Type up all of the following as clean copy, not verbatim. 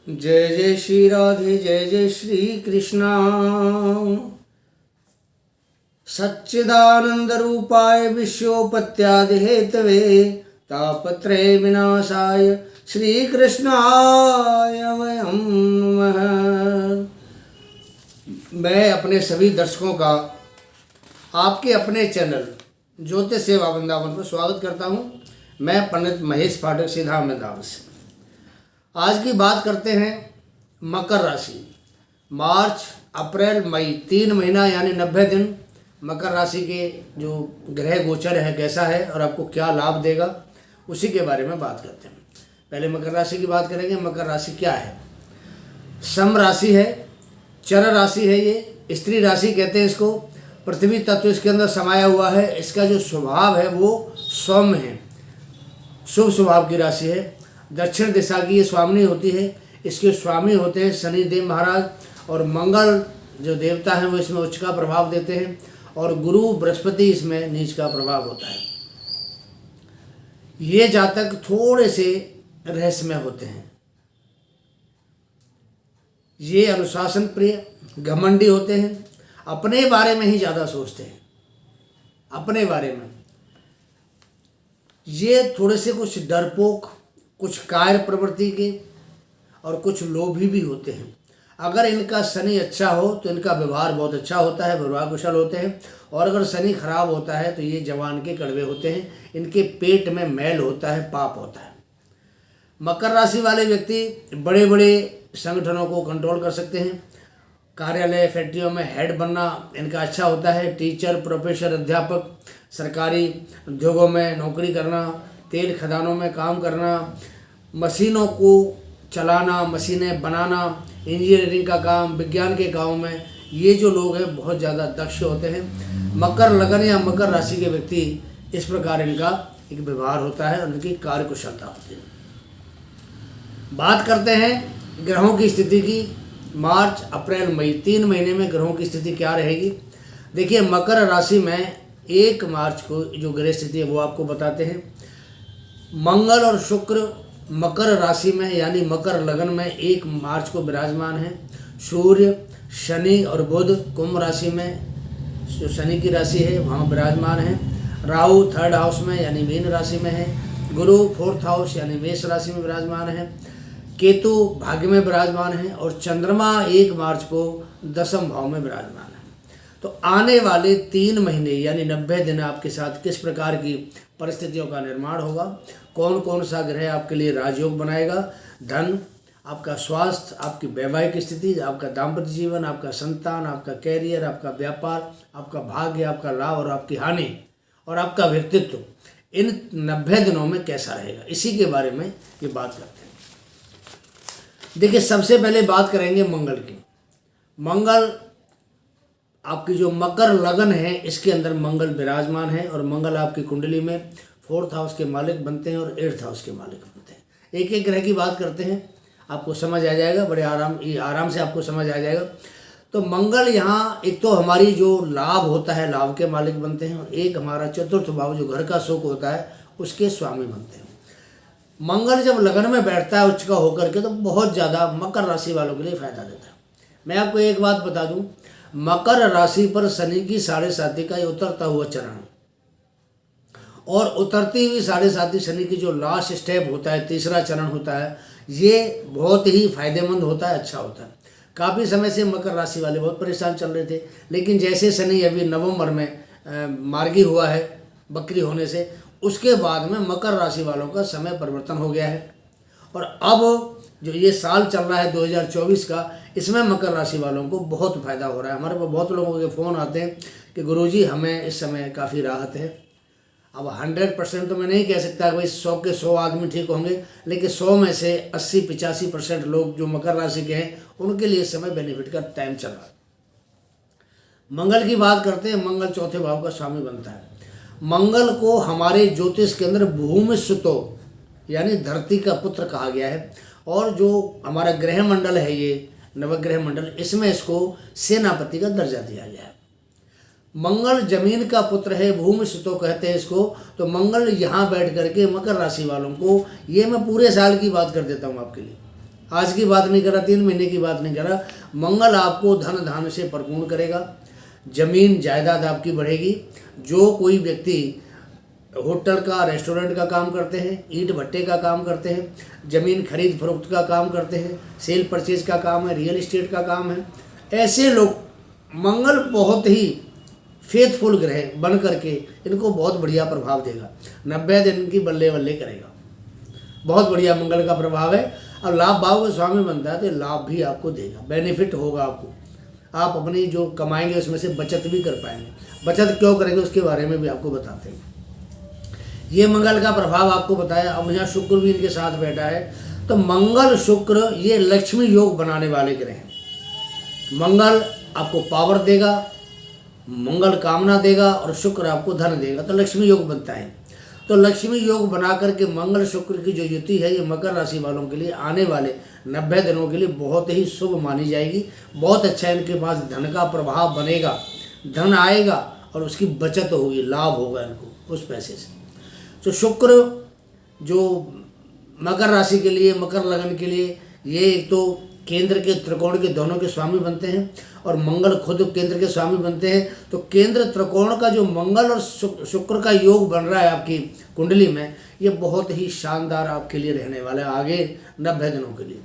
जय जय श्री राधे, जय जय श्री कृष्णा। सच्चिदानंद रूपाय विश्वोपत्यादि हेतवे तापत्रय विनाशाय श्री कृष्णाय वयं नमः। मैं अपने सभी दर्शकों का आपके अपने चैनल ज्योतिष सेवा वृंदावन पर स्वागत करता हूं। मैं पंडित महेश पाठक सीधा अहमदाबाद से। आज की बात करते हैं मकर राशि। मार्च, अप्रैल, मई 3 महीना यानी 90 दिन मकर राशि के जो ग्रह गोचर है कैसा है और आपको क्या लाभ देगा, उसी के बारे में बात करते हैं। पहले मकर राशि की बात करेंगे। मकर राशि क्या है? सम राशि है, चर राशि है, ये स्त्री राशि कहते हैं इसको। पृथ्वी तत्व इसके अंदर समाया हुआ है। इसका जो स्वभाव है वो सौम्य है, शुभ स्वभाव की राशि है। दक्षिण दिशा की ये स्वामिनी होती है। इसके स्वामी होते हैं शनि देव महाराज, और मंगल जो देवता हैं वो इसमें उच्च का प्रभाव देते हैं, और गुरु बृहस्पति इसमें नीच का प्रभाव होता है। ये जातक थोड़े से रहस्यमय होते हैं। ये अनुशासन प्रिय, घमंडी होते हैं, अपने बारे में ही ज़्यादा सोचते हैं, अपने बारे में। ये थोड़े से कुछ डरपोक, कुछ कायर प्रवृत्ति के और कुछ लोभी भी होते हैं। अगर इनका शनि अच्छा हो तो इनका व्यवहार बहुत अच्छा होता है, व्यवहार कुशल होते हैं। और अगर शनि खराब होता है तो ये जवान के कड़वे होते हैं। इनके पेट में मैल होता है, पाप होता है। मकर राशि वाले व्यक्ति बड़े बड़े संगठनों को कंट्रोल कर सकते हैं। कार्यालय, फैक्ट्रियों में हेड बनना इनका अच्छा होता है। टीचर, प्रोफेसर, अध्यापक, सरकारी उद्योगों में नौकरी करना, तेल खदानों में काम करना, मशीनों को चलाना, मशीनें बनाना, इंजीनियरिंग का काम, विज्ञान के काम में ये जो लोग हैं बहुत ज़्यादा दक्ष होते हैं। मकर लगन या मकर राशि के व्यक्ति इस प्रकार इनका एक व्यवहार होता है, उनकी कार्य कुशलता होती है। बात करते हैं ग्रहों की स्थिति की। मार्च, अप्रैल, मई 3 महीने में ग्रहों की स्थिति क्या रहेगी? देखिए, मकर राशि में 1 मार्च को जो ग्रह स्थिति है वो आपको बताते हैं। मंगल और शुक्र मकर राशि में यानी मकर लगन में 1 मार्च को विराजमान है। सूर्य, शनि और बुध कुंभ राशि में, जो शनि की राशि है वहाँ विराजमान है। राहु 3rd हाउस में यानी मीन राशि में है। गुरु 4th हाउस यानी मेष राशि में विराजमान है। केतु भाग्य में विराजमान है, और चंद्रमा 1 मार्च को 10वें भाव में विराजमान है। तो आने वाले 3 महीने यानी 90 दिन आपके साथ किस प्रकार की परिस्थितियों का निर्माण होगा, कौन कौन सा ग्रह आपके लिए राजयोग बनाएगा, धन, आपका स्वास्थ्य, आपकी वैवाहिक स्थिति, आपका दाम्पत्य जीवन, आपका संतान, आपका कैरियर, आपका व्यापार, आपका भाग्य, आपका लाभ और आपकी हानि, और आपका व्यक्तित्व इन 90 दिनों में कैसा रहेगा, इसी के बारे में ये बात करते हैं। देखिए, सबसे पहले बात करेंगे मंगल की। मंगल आपकी जो मकर लगन है इसके अंदर मंगल विराजमान है, और मंगल आपकी कुंडली में 4th हाउस के मालिक बनते हैं और 8th हाउस के मालिक बनते हैं। एक एक ग्रह की बात करते हैं, आपको समझ आ जाएगा, बड़े आराम से आपको समझ आ जाएगा। तो मंगल यहाँ एक तो हमारी जो लाभ होता है, लाभ के मालिक बनते हैं, और एक हमारा 4th भाव जो घर का सुख होता है उसके स्वामी बनते हैं। मंगल जब लगन में बैठता है उच्च का होकर के, तो बहुत ज़्यादा मकर राशि वालों के लिए फायदा देता है। मैं आपको एक बात बता दूं, मकर राशि पर शनि की 7.5 का ये उतरता हुआ चरण, और उतरती हुई 7.5 शनि की जो लास्ट स्टेप होता है, तीसरा चरण होता है, ये बहुत ही फायदेमंद होता है, अच्छा होता है। काफ़ी समय से मकर राशि वाले बहुत परेशान चल रहे थे, लेकिन जैसे शनि अभी नवंबर में मार्गी हुआ है बकरी होने से, उसके बाद में मकर राशि वालों का समय परिवर्तन हो गया है। और अब जो ये साल चल रहा है 2024 का, इसमें मकर राशि वालों को बहुत फायदा हो रहा है। हमारे पास बहुत लोगों के फ़ोन आते हैं कि गुरुजी हमें इस समय काफ़ी राहत है। अब 100% तो मैं नहीं कह सकता कि भाई 100 के 100 आदमी ठीक होंगे, लेकिन 100 में से 80-85% लोग जो मकर राशि के हैं उनके लिए इस समय बेनिफिट का टाइम चल रहा है। मंगल की बात करते हैं। मंगल 4थे भाव का स्वामी बनता है। मंगल को हमारे ज्योतिष के अंदर भूमि सुतो यानी धरती का पुत्र कहा गया है, और जो हमारा ग्रह मंडल है ये नवग्रह मंडल, इसमें इसको सेनापति का दर्जा दिया गया है। मंगल जमीन का पुत्र है, भूमि सुतो कहते हैं इसको। तो मंगल यहाँ बैठ करके मकर राशि वालों को, ये मैं पूरे साल की बात कर देता हूँ आपके लिए, आज की बात नहीं कर रहा, 3 महीने की बात नहीं कर रहा। मंगल आपको धन धान्य से परिपूर्ण करेगा। जमीन जायदाद आपकी बढ़ेगी। जो कोई व्यक्ति होटल का, रेस्टोरेंट का काम करते हैं, ईंट भट्टे का काम करते हैं, ज़मीन खरीद फरोख्त का काम करते हैं, सेल परचेज का काम है, रियल एस्टेट का काम है, ऐसे लोग मंगल बहुत ही फेथफुल ग्रह बन करके इनको बहुत बढ़िया प्रभाव देगा। 90 दिन की बल्ले बल्ले करेगा। बहुत बढ़िया मंगल का प्रभाव है। और लाभ भाव का स्वामी बनता है तो लाभ भी आपको देगा, बेनिफिट होगा आपको। आप अपनी जो कमाएंगे उसमें से बचत भी कर पाएंगे। बचत क्यों करेंगे उसके बारे में भी आपको बताते हैं। ये मंगल का प्रभाव आपको बताया। अब यहाँ शुक्र भी इनके साथ बैठा है, तो मंगल शुक्र ये लक्ष्मी योग बनाने वाले ग्रह हैं। मंगल आपको पावर देगा, मंगल कामना देगा, और शुक्र आपको धन देगा, तो लक्ष्मी योग बनता है। तो लक्ष्मी योग बना करके मंगल शुक्र की जो युति है ये मकर राशि वालों के लिए आने वाले 90 दिनों के लिए बहुत ही शुभ मानी जाएगी। बहुत अच्छा इनके पास धन का प्रभाव बनेगा, धन आएगा और उसकी बचत होगी, लाभ होगा इनको उस पैसे से। तो शुक्र जो मकर राशि के लिए, मकर लगन के लिए, ये एक तो केंद्र के त्रिकोण के दोनों के स्वामी बनते हैं, और मंगल खुद केंद्र के स्वामी बनते हैं। तो केंद्र त्रिकोण का जो मंगल और शुक्र का योग बन रहा है आपकी कुंडली में, ये बहुत ही शानदार आपके लिए रहने वाला है आगे 90 दिनों के लिए।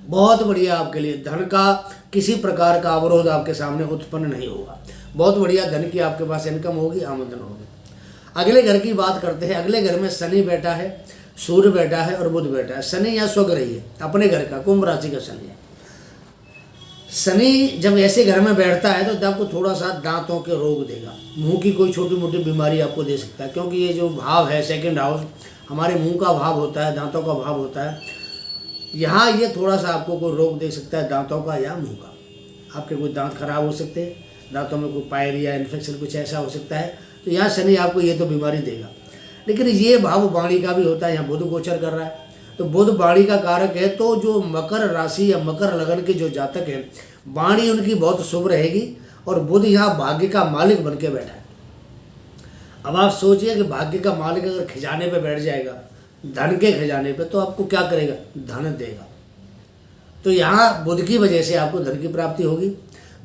बहुत बढ़िया आपके लिए। धन का किसी प्रकार का अवरोध आपके सामने उत्पन्न नहीं होगा। बहुत बढ़िया धन की आपके पास इनकम होगी, आमदन होगी। अगले घर की बात करते हैं। अगले घर में शनि बैठा है, सूर्य बैठा है और बुध बैठा है। शनि यहाँ स्वग्रही है, अपने घर का, कुंभ राशि का शनि है। शनि जब ऐसे घर में बैठता है तो आपको थोड़ा सा दांतों के रोग देगा, मुंह की कोई छोटी मोटी बीमारी आपको दे सकता है, क्योंकि ये जो भाव है सेकंड हाउस हमारे मुंह का भाव होता है, दांतों का भाव होता है। यहाँ ये थोड़ा सा आपको कोई रोग दे सकता है, दांतों का या मुंह का। आपके कोई दांत खराब हो सकते हैं, दांतों में कोई पायरिया इन्फेक्शन कुछ ऐसा हो सकता है, तो यहाँ शनि आपको ये तो बीमारी देगा। लेकिन ये भाव वाणी का भी होता है। यहाँ बुध गोचर कर रहा है, तो बुध वाणी का कारक है। तो जो मकर राशि या मकर लगन के जो जातक हैं, वाणी उनकी बहुत शुभ रहेगी, और बुध यहाँ भाग्य का मालिक बन के बैठा है। अब आप सोचिए कि भाग्य का मालिक अगर खजाने पे बैठ जाएगा, धन के खजाने पे, तो आपको क्या करेगा? धन देगा। तो यहाँ बुध की वजह से आपको धन की प्राप्ति होगी।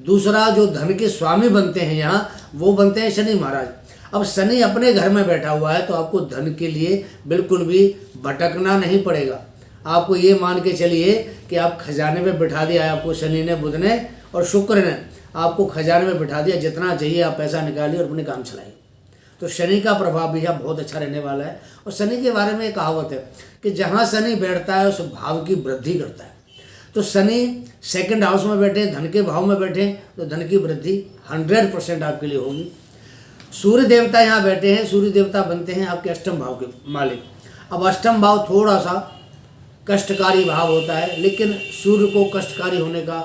दूसरा जो धन के स्वामी बनते हैं यहाँ, वो बनते हैं शनि महाराज। अब शनि अपने घर में बैठा हुआ है, तो आपको धन के लिए बिल्कुल भी भटकना नहीं पड़ेगा। आपको ये मान के चलिए कि आप खजाने में बिठा दिया आपको शनि ने, बुध ने और शुक्र ने आपको खजाने में बिठा दिया। जितना चाहिए आप पैसा निकालिए और अपने काम चलाइए। तो शनि का प्रभाव भी यहाँ बहुत अच्छा रहने वाला है। और शनि के बारे में एक कहावत है कि जहाँ शनि बैठता है उस भाव की वृद्धि करता है। तो शनि सेकंड हाउस में बैठे, धन के भाव में बैठे, तो धन की वृद्धि 100% आपके लिए होगी। सूर्य देवता यहाँ बैठे हैं। सूर्य देवता बनते हैं आपके अष्टम भाव के मालिक। अब अष्टम भाव थोड़ा सा कष्टकारी भाव होता है, लेकिन सूर्य को कष्टकारी होने का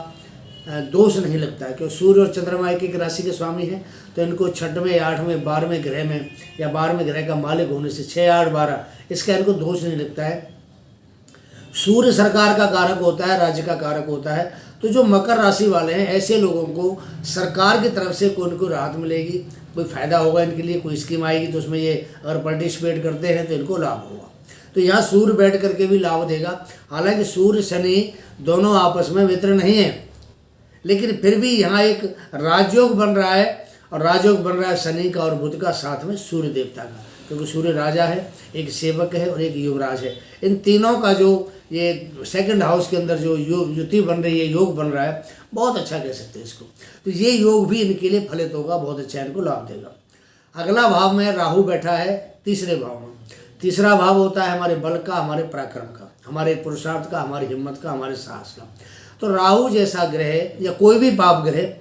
दोष नहीं लगता है, क्योंकि सूर्य और चंद्रमा एक राशि के स्वामी हैं। तो इनको 6वें, 8वें, 12वें ग्रह में या 12वें ग्रह का मालिक होने से 6, 8, 12 इसका इनको दोष नहीं लगता है। सूर्य सरकार का कारक होता है, राज्य का कारक होता है। तो जो मकर राशि वाले हैं, ऐसे लोगों को सरकार की तरफ से कोई इनको राहत मिलेगी, कोई फ़ायदा होगा इनके लिए, कोई स्कीम आएगी, तो उसमें ये अगर पार्टिसिपेट करते हैं तो इनको लाभ होगा। तो यहाँ सूर्य बैठ करके भी लाभ देगा। हालांकि सूर्य शनि दोनों आपस में मित्र नहीं है, लेकिन फिर भी यहाँ एक राजयोग बन रहा है, और राजयोग बन रहा है शनि का और बुध का, साथ में सूर्य देवता का, क्योंकि सूर्य राजा है, एक सेवक है और एक युवराज है। इन तीनों का जो ये सेकंड हाउस के अंदर जो युति बन रही है, योग बन रहा है, बहुत अच्छा कह सकते हैं इसको। तो ये योग भी इनके लिए फलित होगा, बहुत अच्छा इनको लाभ देगा। अगला भाव में राहु बैठा है, तीसरे भाव में। तीसरा भाव होता है हमारे बल का, हमारे पराक्रम का, हमारे पुरुषार्थ का, हमारी हिम्मत का, हमारे साहस का। तो राहु जैसा ग्रह या कोई भी पाप ग्रह,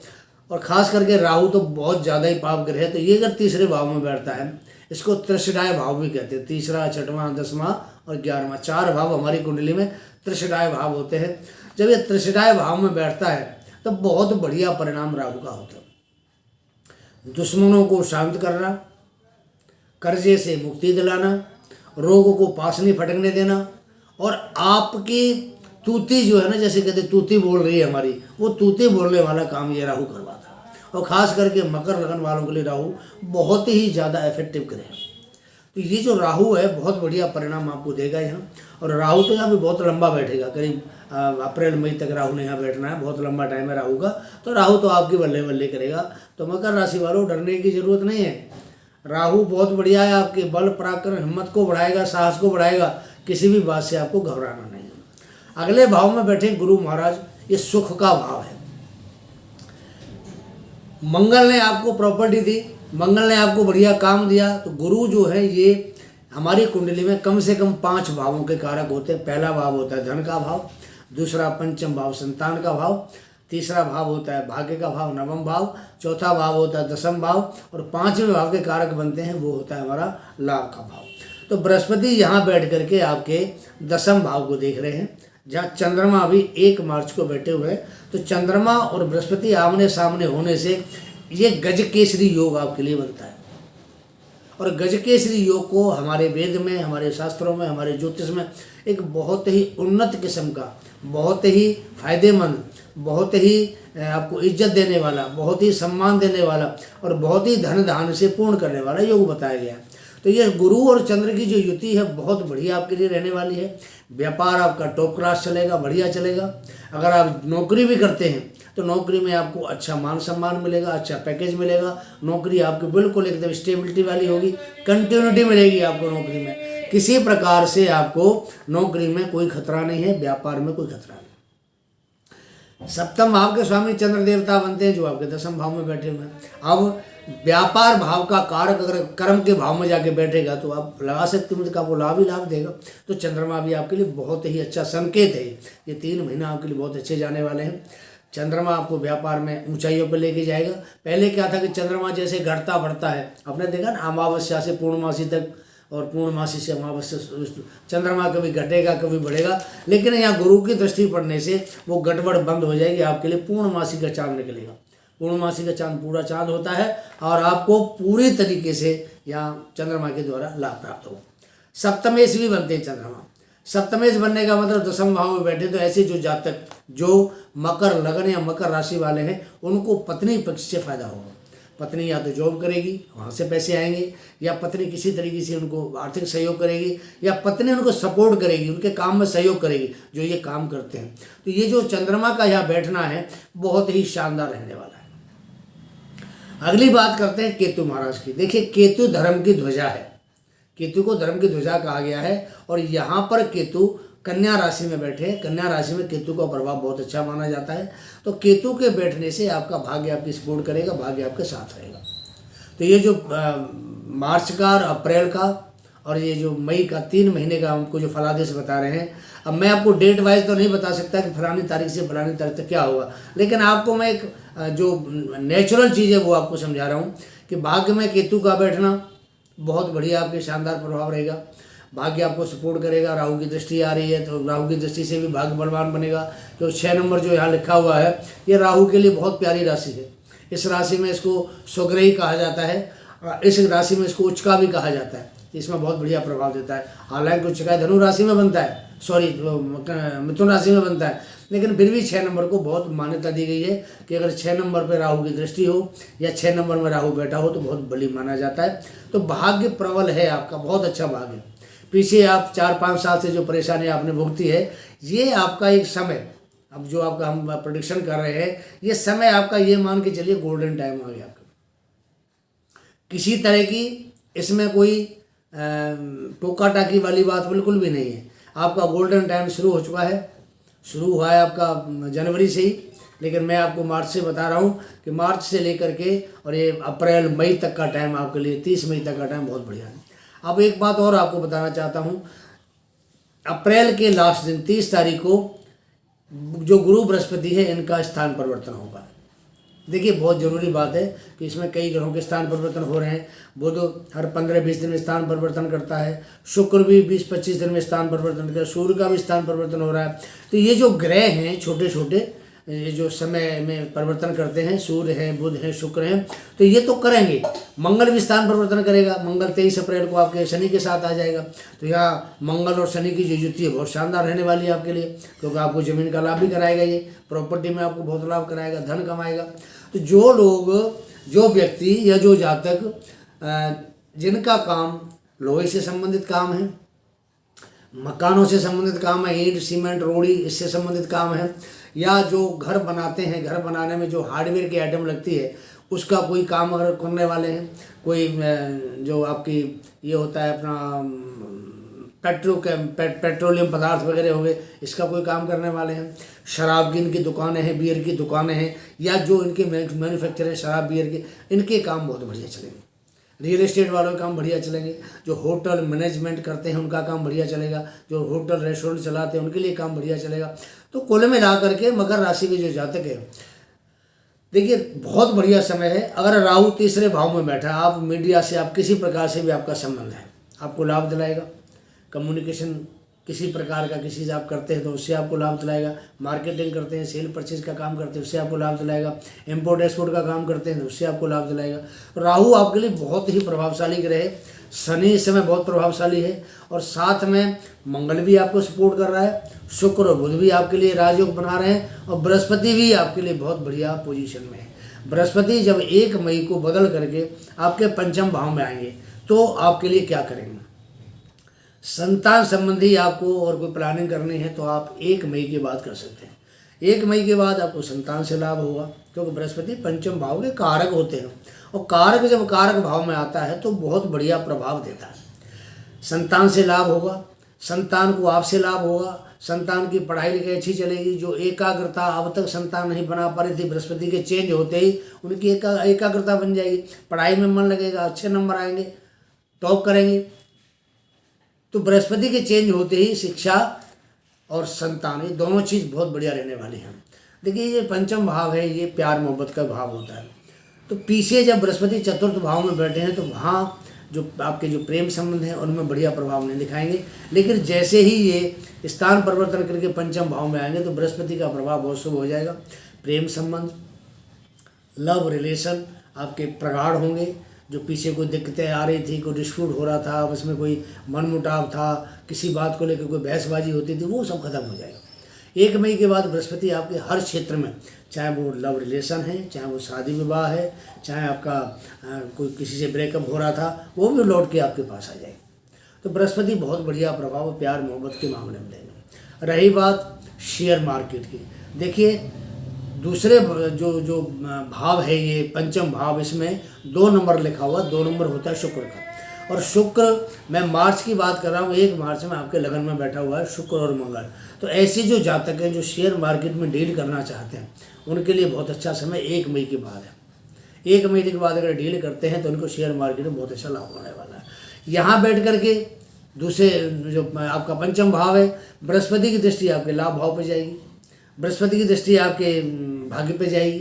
और ख़ास करके राहु तो बहुत ज़्यादा ही पाप ग्रह है, तो ये अगर तीसरे भाव में बैठता है, इसको त्रिशडाय भाव भी कहते हैं। तीसरा, 6वां, 10वां और 11वां, 4 भाव हमारी कुंडली में त्रिशडाय भाव होते हैं। जब ये त्रिशडाय भाव में बैठता है तो बहुत बढ़िया परिणाम राहु का होता है। दुश्मनों को शांत करना, कर्जे से मुक्ति दिलाना, रोग को पास नहीं फटकने देना, और आपकी तूती जो है ना, जैसे कहते तूती बोल रही है हमारी, वो तूती बोलने वाला काम ये राहु करवाता है। और ख़ास करके मकर लगन वालों के लिए राहु बहुत ही ज़्यादा इफेक्टिव ग्रह है। तो ये जो राहु है बहुत बढ़िया परिणाम आपको देगा यहाँ। और राहु तो यहाँ पे बहुत लंबा बैठेगा, करीब अप्रैल मई तक राहु ने यहाँ बैठना है, बहुत लंबा टाइम है राहु का। तो राहु तो आपकी बल्ले बल्ले करेगा। तो मकर राशि वालों डरने की जरूरत नहीं है, राहु बहुत बढ़िया है, आपके बल पराक्रम हिम्मत को बढ़ाएगा, साहस को बढ़ाएगा, किसी भी बात से आपको घबराना नहीं है। अगले भाव में बैठे गुरु महाराज, ये सुख का भाव है। मंगल ने आपको प्रॉपर्टी दी, मंगल ने आपको बढ़िया काम दिया। तो गुरु जो है ये हमारी कुंडली में कम से कम 5 भावों के कारक होते हैं। पहला भाव होता है धन का भाव, दूसरा पंचम भाव संतान का भाव, तीसरा भाव होता है भाग्य का भाव नवम भाव, चौथा भाव होता है दसम भाव, और 5वें भाव के कारक बनते हैं वो होता है हमारा लाभ का भाव। तो बृहस्पति यहाँ बैठ करके आपके दसम भाव को देख रहे हैं, जहाँ चंद्रमा अभी 1 मार्च को बैठे हुए हैं। तो चंद्रमा और बृहस्पति आमने सामने होने से ये गजकेसरी योग आपके लिए बनता है। और गजकेसरी योग को हमारे वेद में, हमारे शास्त्रों में, हमारे ज्योतिष में एक बहुत ही उन्नत किस्म का, बहुत ही फायदेमंद, बहुत ही आपको इज्जत देने वाला, बहुत ही सम्मान देने वाला और बहुत ही धन धान्य से पूर्ण करने वाला योग बताया गया है। तो ये गुरु और चंद्र की जो युति है बहुत बढ़िया आपके लिए रहने वाली है। व्यापार आपका टॉप क्लास चलेगा, बढ़िया चलेगा। अगर आप नौकरी भी करते हैं तो नौकरी में आपको अच्छा मान सम्मान मिलेगा, अच्छा पैकेज मिलेगा। नौकरी आपकी बिल्कुल एकदम स्टेबिलिटी वाली होगी, कंटिन्यूटी मिलेगी आपको नौकरी में। किसी प्रकार से आपको नौकरी में कोई खतरा नहीं है, व्यापार में कोई खतरा नहीं। सप्तम भाव के स्वामी चंद्र देवता बनते हैं जो आपके दसम भाव में बैठे हुए हैं। अब व्यापार भाव का कारक अगर कर्म के भाव में जाके बैठेगा तो आप लगा सकते हैं, आपको लाभ ही लाभ देगा। तो चंद्रमा भी आपके लिए बहुत ही अच्छा संकेत है। ये 3 महीना आपके लिए बहुत अच्छे जाने वाले हैं। चंद्रमा आपको व्यापार में ऊंचाइयों पर लेके जाएगा। पहले क्या था कि चंद्रमा जैसे घटता बढ़ता है, आपने देखा ना, अमावस्या से पूर्णमासी तक और पूर्णमासी से अमावस्या, चंद्रमा कभी घटेगा कभी बढ़ेगा। लेकिन यहाँ गुरु की दृष्टि पड़ने से वो गड़बड़ बंद हो जाएगी। आपके लिए पूर्णमासी का चांद निकलेगा। पूर्णमासी का चांद पूरा चांद होता है और आपको पूरी तरीके से यहाँ चंद्रमा के द्वारा लाभ प्राप्त होगा। सप्तमेश भी बनते हैं चंद्रमा। सप्तमेश बनने का मतलब दसम भाव में बैठे। तो ऐसे जो जातक जो मकर लगन या मकर राशि वाले हैं उनको पत्नी पक्ष से फायदा होगा। पत्नी या तो जॉब करेगी, वहाँ से पैसे आएंगे, या पत्नी किसी तरीके से उनको आर्थिक सहयोग करेगी, या पत्नी उनको सपोर्ट करेगी, उनके काम में सहयोग करेगी जो ये काम करते हैं। तो ये जो चंद्रमा का यहाँ बैठना है बहुत ही शानदार रहने वाला है। अगली बात करते हैं केतु महाराज की। देखिए केतु धर्म की ध्वजा है, केतु को धर्म की ध्वजा कहा गया है। और यहाँ पर केतु कन्या राशि में बैठे हैं। कन्या राशि में केतु का प्रभाव बहुत अच्छा माना जाता है। तो केतु के बैठने से आपका भाग्य आपकी सपोर्ट करेगा, भाग्य आपके साथ रहेगा। तो ये जो मार्च का और अप्रैल का और ये जो मई का 3 महीने का हमको जो फलादेश बता रहे हैं, अब मैं आपको डेट वाइज तो नहीं बता सकता कि फलानी तारीख से फलानी तारीख तक क्या होगा, लेकिन आपको मैं एक जो नेचुरल चीज़ है वो आपको समझा रहा हूँ कि भाग्य में केतु का बैठना बहुत बढ़िया आपके शानदार प्रभाव रहेगा। भाग्य आपको सपोर्ट करेगा। राहु की दृष्टि आ रही है तो राहु की दृष्टि से भी भाग्य बलवान बनेगा। तो 6 नंबर जो यहाँ लिखा हुआ है ये राहु के लिए बहुत प्यारी राशि है। इस राशि में इसको स्वग्रही कहा जाता है, इस राशि में इसको उच्चका भी कहा जाता है। इसमें बहुत बढ़िया प्रभाव देता है। हालांकि उच्चका धनु राशि में बनता है, मिथुन राशि में बनता है, लेकिन फिर भी 6 नंबर को बहुत मान्यता दी गई है कि अगर 6 नंबर पर राहु की दृष्टि हो या 6 नंबर में राहु बैठा हो तो बहुत बली माना जाता है। तो भाग्य प्रबल है आपका, बहुत अच्छा भाग्य। पीछे आप 4-5 साल से जो परेशानी आपने भुगती है, ये आपका एक समय, अब जो आपका हम प्रेडिक्शन कर रहे हैं, ये समय आपका ये मान के चलिए गोल्डन टाइम आ गया आपका। किसी तरह की इसमें कोई टोका टाकी वाली बात बिल्कुल भी नहीं है। आपका गोल्डन टाइम शुरू हो चुका है, शुरू हुआ है आपका जनवरी से ही, लेकिन मैं आपको मार्च से बता रहा हूँ कि मार्च से लेकर के और ये अप्रैल मई तक का टाइम आपके लिए, 30 मई तक का टाइम बहुत बढ़िया है। अब एक बात और आपको बताना चाहता हूँ, अप्रैल के लास्ट दिन 30 तारीख को जो गुरु बृहस्पति है इनका स्थान परिवर्तन होगा। देखिए बहुत ज़रूरी बात है कि इसमें कई ग्रहों के स्थान परिवर्तन हो रहे हैं। बुध हर 15-20 दिन में स्थान परिवर्तन करता है, शुक्र भी 20-25 दिन में स्थान परिवर्तन करता है, सूर्य का भी स्थान परिवर्तन हो रहा है। तो ये जो ग्रह हैं छोटे छोटे, ये जो समय में परिवर्तन करते हैं, सूर्य हैं, बुध हैं, शुक्र हैं, तो ये तो करेंगे। मंगल भी स्थान परिवर्तन करेगा। मंगल 23 अप्रैल को आपके शनि के साथ आ जाएगा। तो यहाँ मंगल और शनि की जो युति है बहुत शानदार रहने वाली है आपके लिए, क्योंकि आपको जमीन का लाभ भी कराएगा, ये प्रॉपर्टी में आपको बहुत लाभ कराएगा, धन कमाएगा। तो जो लोग, जो व्यक्ति या जो जातक जिनका काम लोहे से संबंधित काम है, मकानों से संबंधित काम है, ईंट सीमेंट रोड़ी इससे संबंधित काम है, या जो घर बनाते हैं, घर बनाने में जो हार्डवेयर की आइटम लगती है उसका कोई काम अगर करने वाले हैं, कोई जो आपकी ये होता है अपना पेट्रोलियम पदार्थ वगैरह हो गए, इसका कोई काम करने वाले हैं, शराब की इनकी दुकानें हैं, बियर की दुकानें हैं, या जो इनके मैन्युफैक्चर है शराब बियर के, इनके काम बहुत बढ़िया चलेंगे। रियल एस्टेट वालों के काम बढ़िया चलेंगे, जो होटल मैनेजमेंट करते हैं उनका काम बढ़िया चलेगा, जो होटल रेस्टोरेंट चलाते हैं उनके लिए काम बढ़िया चलेगा। तो कुल मिला करके मकर राशि के जो जातक है, देखिए बहुत बढ़िया समय है। अगर राहु तीसरे भाव में बैठा है, आप मीडिया से, आप किसी प्रकार से भी आपका संबंध है, आपको लाभ दिलाएगा। कम्युनिकेशन किसी प्रकार का किसी से आप करते हैं तो उससे आपको लाभ दिलाएगा। मार्केटिंग करते हैं, सेल परचेज का काम करते हैं, उससे आपको लाभ दिलाएगा। इम्पोर्ट एक्सपोर्ट का काम करते हैं तो उससे आपको लाभ दिलाएगा। राहु आपके लिए बहुत ही प्रभावशाली ग्रह है। शनि इस समय बहुत प्रभावशाली है, और साथ में मंगल भी आपको सपोर्ट कर रहा है, शुक्र और बुध भी आपके लिए राजयोग बना रहे हैं, और बृहस्पति भी आपके लिए बहुत बढ़िया पोजीशन में है। बृहस्पति जब 1 मई को बदल करके आपके पंचम भाव में आएंगे तो आपके लिए क्या करेंगे। संतान संबंधी आपको और कोई प्लानिंग करनी है तो आप 1 मई के बाद कर सकते हैं। 1 मई के बाद आपको संतान से लाभ होगा, क्योंकि बृहस्पति पंचम भाव के कारक होते हैं, और कारक जब कारक भाव में आता है तो बहुत बढ़िया प्रभाव देता है। संतान से लाभ होगा, संतान को आपसे लाभ होगा, संतान की पढ़ाई लिखाई अच्छी चलेगी। जो एकाग्रता अब तक संतान नहीं बना पा रही थी, बृहस्पति के चेंज होते ही उनकी एकाग्रता बन जाएगी, पढ़ाई में मन लगेगा, अच्छे नंबर आएंगे, टॉप करेंगे। तो बृहस्पति के चेंज होते ही शिक्षा और संतान, ये दोनों चीज़ बहुत बढ़िया रहने वाली हैं। देखिए ये पंचम भाव है, ये प्यार मोहब्बत का भाव होता है। तो पीछे जब बृहस्पति चतुर्थ भाव में बैठे हैं तो वहाँ जो आपके जो प्रेम संबंध हैं उनमें बढ़िया प्रभाव नहीं दिखाएंगे, लेकिन जैसे ही ये स्थान परिवर्तन करके पंचम भाव में आएंगे तो बृहस्पति का प्रभाव बहुत शुभ हो जाएगा। प्रेम संबंध, लव रिलेशन आपके प्रगाढ़ होंगे। जो पीछे कोई दिक्कतें आ रही थी, कोई डिस्प्यूट हो रहा था, आपस में कोई मनमुटाव था, किसी बात को लेकर कोई बहसबाजी होती थी, वो सब खत्म हो जाएगा। 1 मई के बाद बृहस्पति आपके हर क्षेत्र में, चाहे वो लव रिलेशन है, चाहे वो शादी विवाह है, चाहे आपका कोई किसी से ब्रेकअप हो रहा था, वो भी लौट के आपके पास आ जाएगा। तो बृहस्पति बहुत बढ़िया प्रभाव प्यार मोहब्बत के मामले में देंगे। रही बात शेयर मार्केट की, देखिए दूसरे जो भाव है ये पंचम भाव, इसमें 2 नंबर लिखा हुआ, 2 नंबर होता है शुक्र का। और शुक्र, मैं मार्च की बात कर रहा हूँ, 1 मार्च में आपके लगन में बैठा हुआ है शुक्र और मंगल। तो ऐसे जो जातक हैं जो शेयर मार्केट में डील करना चाहते हैं उनके लिए बहुत अच्छा समय 1 मई के बाद है। 1 मई के बाद अगर डील करते हैं तो उनको शेयर मार्केट में बहुत अच्छा लाभ होने वाला है। यहाँ बैठ करके दूसरे जो आपका पंचम भाव है, बृहस्पति की दृष्टि आपके लाभ भाव पर जाएगी, बृहस्पति की दृष्टि आपके भाग्य पे जाएगी,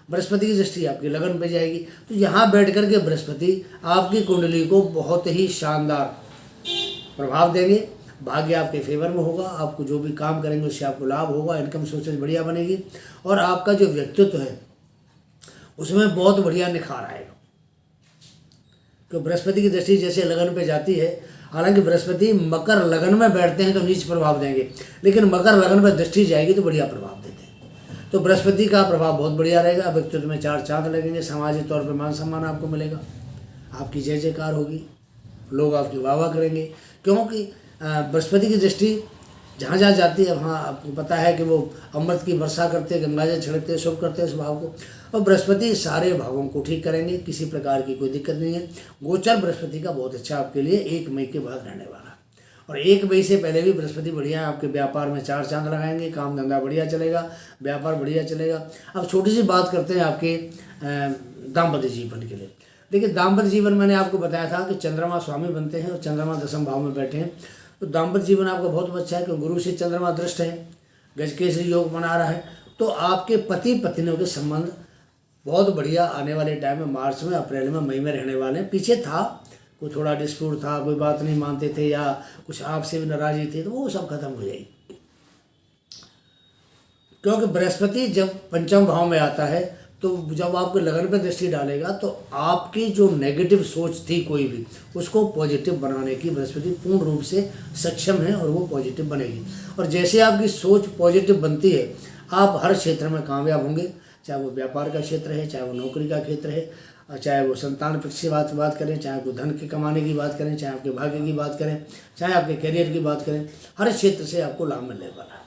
बृहस्पति की दृष्टि आपकी लगन पे जाएगी। तो यहाँ बैठ कर के बृहस्पति आपकी कुंडली को बहुत ही शानदार प्रभाव देंगे। भाग्य आपके फेवर में होगा, आपको जो भी काम करेंगे उससे आपको लाभ होगा, इनकम सोर्सेज बढ़िया बनेगी, और आपका जो व्यक्तित्व है उसमें बहुत बढ़िया निखार आएगा। तो बृहस्पति की दृष्टि जैसे लगन पे जाती है, हालांकि बृहस्पति मकर लगन में बैठते हैं तो नीच प्रभाव देंगे, लेकिन मकर लगन पर दृष्टि जाएगी तो बढ़िया प्रभाव देते हैं। तो बृहस्पति का प्रभाव बहुत बढ़िया रहेगा। व्यक्तित्व में 4 चांद लगेंगे, सामाजिक तौर पर मान सम्मान आपको मिलेगा, आपकी जय जयकार होगी, लोग आपकी वाह वाह करेंगे, क्योंकि बृहस्पति की दृष्टि जहाँ जहाँ जाती है वहाँ आपको पता है कि वो अमृत की वर्षा करते हैं, गंगा जल छिड़कते हैं, शुभ करते हैं इस भाव को। और बृहस्पति सारे भावों को ठीक करेंगे, किसी प्रकार की कोई दिक्कत नहीं है। गोचर बृहस्पति का बहुत अच्छा आपके लिए 1 मई के बाद रहने वाला है। और 1 मई से पहले भी बृहस्पति बढ़िया आपके व्यापार में 4 चांद लगाएंगे, काम धंधा बढ़िया चलेगा, व्यापार बढ़िया चलेगा। अब छोटी सी बात करते हैं आपके दाम्पत्य जीवन के लिए। देखिए दाम्पत्य जीवन मैंने आपको बताया था कि चंद्रमा स्वामी बनते हैं और चंद्रमा 10वें भाव में बैठे हैं, तो दाम्पत्य जीवन आपका बहुत अच्छा है, क्योंकि गुरु से चंद्रमा दृष्ट है, गजकेसरी योग बना रहा है। तो आपके पति पत्नियों के संबंध बहुत बढ़िया आने वाले टाइम में, मार्च में, अप्रैल में, मई में रहने वाले हैं। पीछे था कोई थोड़ा डिस्प्यूट था, कोई बात नहीं मानते थे या कुछ आपसे भी नाराज़गी थी, तो वो सब खत्म हो जाएगी, क्योंकि बृहस्पति जब पंचम भाव में आता है तो जब आपको लगन पर दृष्टि डालेगा तो आपकी जो नेगेटिव सोच थी कोई भी, उसको पॉजिटिव बनाने की बृहस्पति पूर्ण रूप से सक्षम है और वो पॉजिटिव बनेगी। और जैसे आपकी सोच पॉजिटिव बनती है, आप हर क्षेत्र में कामयाब होंगे, चाहे वो व्यापार का क्षेत्र है, चाहे वो नौकरी का क्षेत्र है, चाहे वो संतान पक्ष की बात करें, चाहे आपको धन के कमाने की बात करें, चाहे आपके भाग्य की बात करें, चाहे आपके करियर की बात करें, हर क्षेत्र से आपको लाभ मिलने वाला है।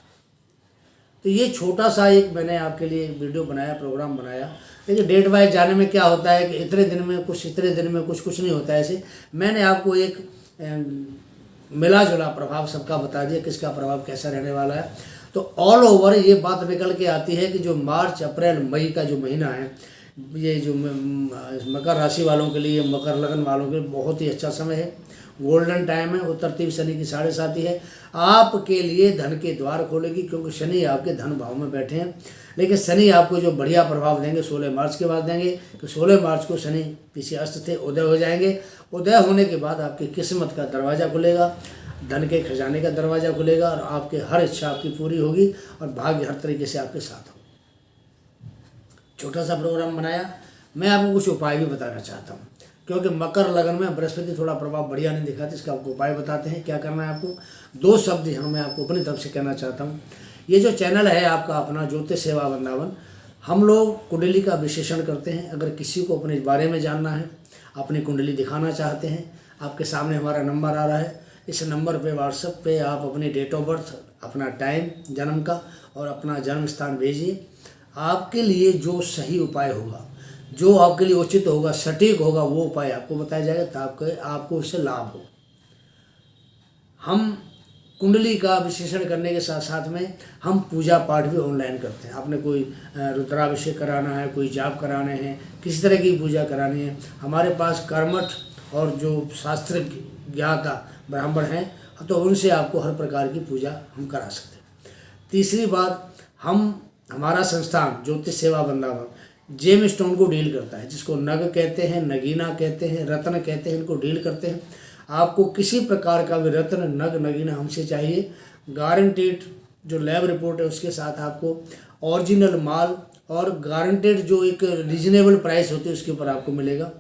तो ये छोटा सा एक मैंने आपके लिए वीडियो बनाया, प्रोग्राम बनाया। देखिए डेट वाइज जाने में क्या होता है कि इतने दिन में कुछ, इतने दिन में कुछ नहीं होता है। ऐसे मैंने आपको एक मिला जुला प्रभाव सबका बता दिया, किसका प्रभाव कैसा रहने वाला है। तो ऑल ओवर ये बात निकल के आती है कि जो मार्च अप्रैल मई का जो महीना है, ये जो मकर राशि वालों के लिए, मकर लगन वालों के लिए बहुत ही अच्छा समय है, गोल्डन टाइम है। उत्तर तीव्र शनि की 7.5 है, आपके लिए धन के द्वार खोलेगी, क्योंकि शनि आपके धन भाव में बैठे हैं। लेकिन शनि आपको जो बढ़िया प्रभाव देंगे 16 मार्च के बाद देंगे, कि 16 मार्च को शनि किसी अस्त थे उदय हो जाएंगे। उदय होने के बाद आपकी किस्मत का दरवाज़ा खुलेगा, धन के खजाने का दरवाज़ा खुलेगा, और आपके हर इच्छा आपकी पूरी होगी, और भाग्य हर तरीके से आपके साथ होगा। छोटा सा प्रोग्राम बनाया। मैं आपको कुछ उपाय भी बताना चाहता हूँ, क्योंकि मकर लगन में बृहस्पति थोड़ा प्रभाव बढ़िया नहीं दिखाते। इसका आपको उपाय बताते हैं, क्या करना है आपको। 2 शब्द यहाँ मैं आपको अपनी तरफ से कहना चाहता हूँ। ये जो चैनल है आपका अपना ज्योतिष सेवा वृंदावन, हम लोग कुंडली का विश्लेषण करते हैं। अगर किसी को अपने बारे में जानना है, अपनी कुंडली दिखाना चाहते हैं, आपके सामने हमारा नंबर आ रहा है, इस नंबर पे व्हाट्सएप पे आप अपनी डेट ऑफ बर्थ, अपना टाइम जन्म का और अपना जन्म स्थान भेजिए। आपके लिए जो सही उपाय होगा, जो आपके लिए उचित होगा, सटीक होगा, वो उपाय आपको बताया जाएगा, ताकि आपको उससे लाभ हो। हम कुंडली का विश्लेषण करने के साथ साथ में हम पूजा पाठ भी ऑनलाइन करते हैं। आपने कोई रुद्राभिषेक कराना है, कोई जाप कराने हैं, किसी तरह की पूजा करानी है, हमारे पास कर्मठ और जो शास्त्र ज्ञाता ब्राह्मण हैं, तो उनसे आपको हर प्रकार की पूजा हम करा सकते हैं। तीसरी बात, हमारा संस्थान ज्योतिष सेवा वृंदावन जेम स्टोन को डील करता है, जिसको नग कहते हैं, नगीना कहते हैं, रत्न कहते हैं, इनको डील करते हैं। आपको किसी प्रकार का भी रत्न, नग, नगीना हमसे चाहिए, गारंटेड जो लैब रिपोर्ट है उसके साथ आपको ओरिजिनल माल और गारंटेड जो एक रीजनेबल प्राइस होती है उसके ऊपर आपको मिलेगा।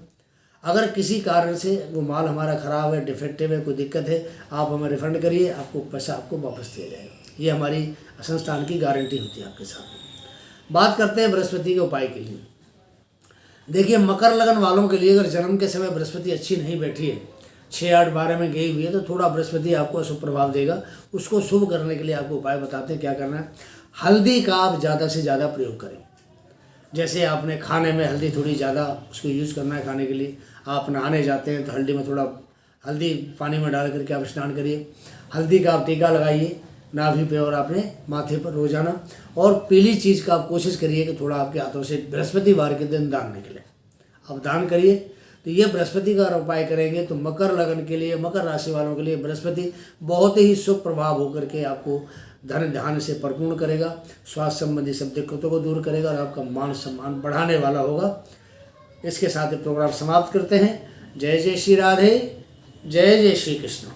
अगर किसी कारण से वो माल हमारा ख़राब है, डिफेक्टिव है, कोई दिक्कत है, आप हमें रिफ़ंड करिए, आपको पैसा आपको वापस दिया जाएगा। ये हमारी संस्थान की गारंटी होती है आपके साथ। बात करते हैं बृहस्पति के उपाय के लिए। देखिए मकर लगन वालों के लिए अगर जन्म के समय बृहस्पति अच्छी नहीं बैठी है, 6, 8, 12 में गई हुई है, तो थोड़ा बृहस्पति आपको अशुभ प्रभाव देगा। उसको शुभ करने के लिए आपको उपाय बताते हैं, क्या करना है। हल्दी का आप ज़्यादा से ज़्यादा प्रयोग करें। जैसे आपने खाने में हल्दी थोड़ी ज़्यादा उसको यूज़ करना है खाने के लिए। आप नहाने जाते हैं तो हल्दी में थोड़ा हल्दी पानी में डाल करके आप स्नान करिए। हल्दी का आप टीका लगाइए नाभि पे और अपने माथे पर रोजाना। और पीली चीज़ का आप कोशिश करिए कि थोड़ा आपके हाथों से बृहस्पतिवार के दिन दान निकले, आप दान करिए। तो ये बृहस्पति का उपाय करेंगे तो मकर लगन के लिए, मकर राशि वालों के लिए बृहस्पति बहुत ही शुभ प्रभाव होकर के आपको धन ध्यान से परिपूर्ण करेगा, स्वास्थ्य संबंधी सब दिक्कतों को दूर करेगा और आपका मान सम्मान बढ़ाने वाला होगा। इसके साथ ही प्रोग्राम समाप्त करते हैं। जय जय श्री राधे, जय जय श्री कृष्ण।